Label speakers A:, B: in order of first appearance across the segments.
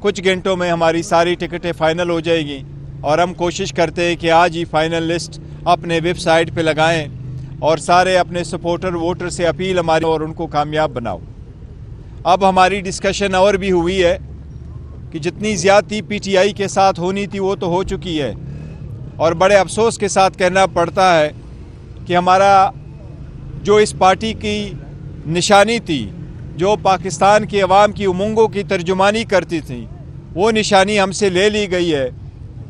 A: کچھ گھنٹوں میں ہماری ساری ٹکٹیں فائنل ہو جائے گی اور ہم کوشش کرتے ہیں کہ آج ہی فائنل لسٹ اپنے ویب سائٹ پہ لگائیں اور سارے اپنے سپورٹر ووٹر سے اپیل ہماری اور ان کو کامیاب بناؤ۔ اب ہماری ڈسکشن اور بھی ہوئی ہے کہ جتنی زیادتی پی ٹی آئی کے ساتھ ہونی تھی وہ تو ہو چکی ہے، اور بڑے افسوس کے ساتھ کہنا پڑتا ہے کہ ہمارا جو اس پارٹی کی نشانی تھی، جو پاکستان کی عوام کی امنگوں کی ترجمانی کرتی تھی، وہ نشانی ہم سے لے لی گئی ہے۔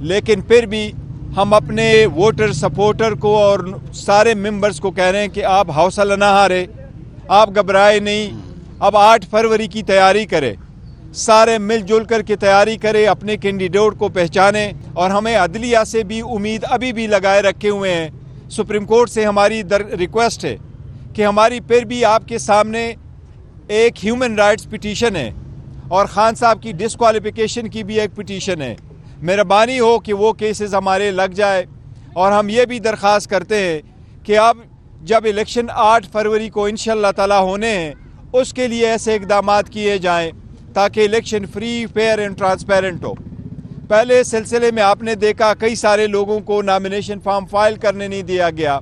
A: لیکن پھر بھی ہم اپنے ووٹر سپورٹر کو اور سارے ممبرز کو کہہ رہے ہیں کہ آپ حوصلہ نہ ہارے، آپ گھبرائے نہیں، اب 8 فروری کی تیاری کریں، سارے مل جل کر کے تیاری کریں، اپنے کینڈیڈیٹ کو پہچانیں، اور ہمیں عدلیہ سے بھی امید ابھی بھی لگائے رکھے ہوئے ہیں۔ سپریم کورٹ سے ہماری ریکویسٹ ہے کہ ہماری پھر بھی آپ کے سامنے ایک ہیومن رائٹس پٹیشن ہے اور خان صاحب کی ڈسکوالیفیکیشن کی بھی ایک پٹیشن ہے۔ مہربانی ہو کہ وہ کیسز ہمارے لگ جائے، اور ہم یہ بھی درخواست کرتے ہیں کہ اب جب الیکشن 8 فروری کو انشاءاللہ تعالی ہونے ہیں، اس کے لیے ایسے اقدامات کیے جائیں تاکہ election free, fair and transparent ہو۔ پہلے سلسلے میں آپ نے دیکھا کئی سارے لوگوں کو نامینیشن فارم فائل کرنے نہیں دیا گیا،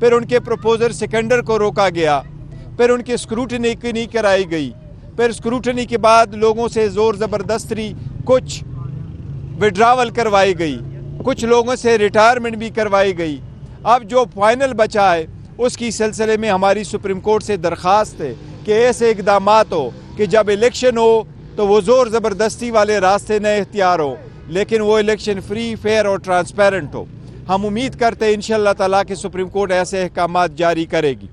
A: پھر ان کے پروپوزر سیکنڈر کو روکا گیا، پھر ان کی اسکروٹنی نہیں کرائی گئی، پھر اسکروٹنی کے بعد لوگوں سے زور زبردستی کچھ وڈراول کروائی گئی، کچھ لوگوں سے ریٹائرمنٹ بھی کروائی گئی۔ اب جو فائنل بچا ہے اس کی سلسلے میں ہماری سپریم کورٹ سے درخواست ہے کہ ایسے اقدامات ہو کہ جب الیکشن ہو تو وہ زور زبردستی والے راستے نہ اختیار ہو، لیکن وہ الیکشن فری، فیئر اور ٹرانسپیرنٹ ہو۔ ہم امید کرتے ہیں انشاءاللہ تعالیٰ کہ سپریم کورٹ ایسے احکامات جاری کرے گی۔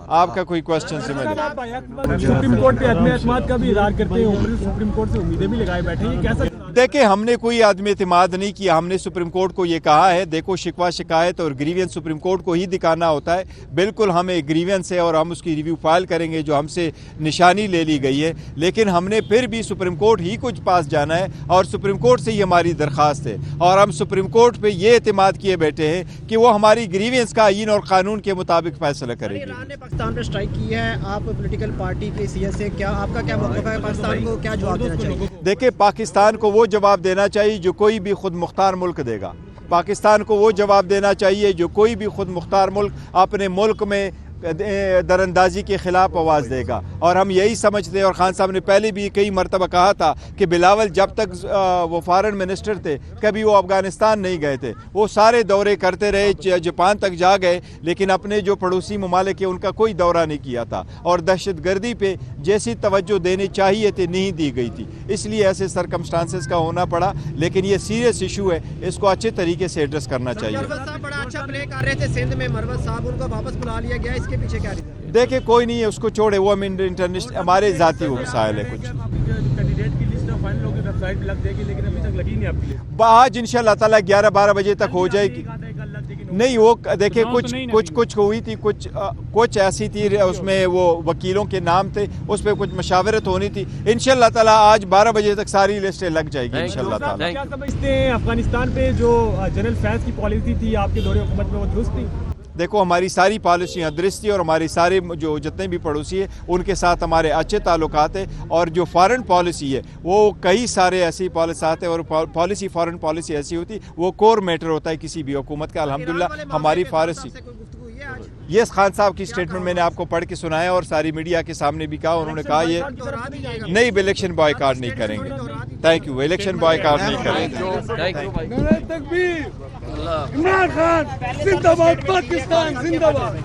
A: آپ کا کوئی کوشچن سے
B: سپریم کورٹ پہ عدم اعتماد کا بھی اظہار کرتے ہیں، سپریم کورٹ سے امیدیں بھی لگائے بیٹھے ہیں، یہ کیسا؟
A: دیکھیں، ہم نے کوئی عدم اعتماد نہیں کیا، ہم نے سپریم کورٹ کو یہ کہا ہے، دیکھو شکوہ شکایت اور گریوینس سپریم کورٹ کو ہی دکھانا ہوتا ہے۔ بالکل ہمیں گریوینس ہے اور ہم اس کی ریویو فائل کریں گے جو ہم سے نشانی لے لی گئی ہے، لیکن ہم نے پھر بھی سپریم کورٹ ہی کچھ پاس جانا ہے اور سپریم کورٹ سے ہی ہماری درخواست ہے، اور ہم سپریم کورٹ پہ یہ اعتماد کیے بیٹھے ہیں کہ وہ ہماری گریوینس کا آئین اور قانون کے مطابق فیصلہ کرے گی۔
C: ایران نے پاکستان پہ اسٹرائک کی ہے، آپ پولیٹیکل پارٹی کی حیثیت سے کیا آپ کا کیا موقف ہے؟ پاکستان کو کیا جواب دینا چاہیے؟
A: دیکھیں، پاکستان کو وہ جواب دینا چاہیے جو کوئی بھی خود مختار ملک دے گا۔ پاکستان کو وہ جواب دینا چاہیے جو کوئی بھی خود مختار ملک اپنے ملک میں دراندازی کے خلاف آواز دے گا، اور ہم یہی سمجھتے ہیں، اور خان صاحب نے پہلے بھی کئی مرتبہ کہا تھا کہ بلاول جب تک وہ فارن منسٹر تھے کبھی وہ افغانستان نہیں گئے تھے، وہ سارے دورے کرتے رہے، جاپان تک جا گئے، لیکن اپنے جو پڑوسی ممالک ہیں ان کا کوئی دورہ نہیں کیا تھا، اور دہشت گردی پہ جیسی توجہ دینی چاہیے تھی نہیں دی گئی تھی، اس لیے ایسے سرکمسٹانسز کا ہونا پڑا۔ لیکن یہ سیریس ایشو ہے، اس کو اچھے طریقے سے ایڈریس کرنا چاہیے۔
C: مروت صاحب بڑا اچھا پلے کر رہے تھے سندھ میں، مروت صاحب ان کو واپس بلا لیا گیا، اس کے پیچھے کیا ریزن؟
A: دیکھیں، کوئی نہیں ہے، اس کو چھوڑے، وہ انٹرنیشنل ہمارے ذاتی وہ مسائل ہے کچھ۔
B: کینڈیڈیٹ کی لسٹ فائنل ہوگی، ویب سائٹ پہ لگ جائے گی، لیکن ابھی تک لگی نہیں آپ کی لسٹ۔
A: آج انشاءاللہ تعالیٰ 11-12 بجے تک ہو جائے گی۔ نہیں، وہ دیکھیں کچھ ہوئی تھی، کچھ ایسی تھی، اس میں وہ وکیلوں کے نام تھے، اس پہ کچھ مشاورت ہونی تھی۔ انشاءاللہ تعالیٰ آج 12 بجے تک ساری لسٹیں لگ جائے گی انشاءاللہ تعالیٰ۔
B: کیا سمجھتے ہیں افغانستان پہ جو جنرل فیض کی پالیسی تھی آپ کے دور حکومت میں، وہ درست تھی؟
A: دیکھو، ہماری ساری پالیسیاں درست تھی، اور ہمارے سارے جو جتنے بھی پڑوسی ہیں ان کے ساتھ ہمارے اچھے تعلقات ہیں، اور جو فارن پالیسی ہے وہ کئی سارے ایسی پالیسیات ہیں، اور پالیسی فارن پالیسی ایسی ہوتی وہ کور میٹر ہوتا ہے کسی بھی حکومت کا۔ الحمدللہ ہماری فارسی یہ خان صاحب کی سٹیٹمنٹ میں نے آپ کو پڑھ کے سنایا اور ساری میڈیا کے سامنے بھی کہا، انہوں نے کہا یہ نہیں، الیکشن بائیکاٹ نہیں کریں گے۔ تھینک یو، الیکشن بائیکاٹ نہیں کریں گے۔
B: عمران خان زندہ باد، پاکستان زندہ باد۔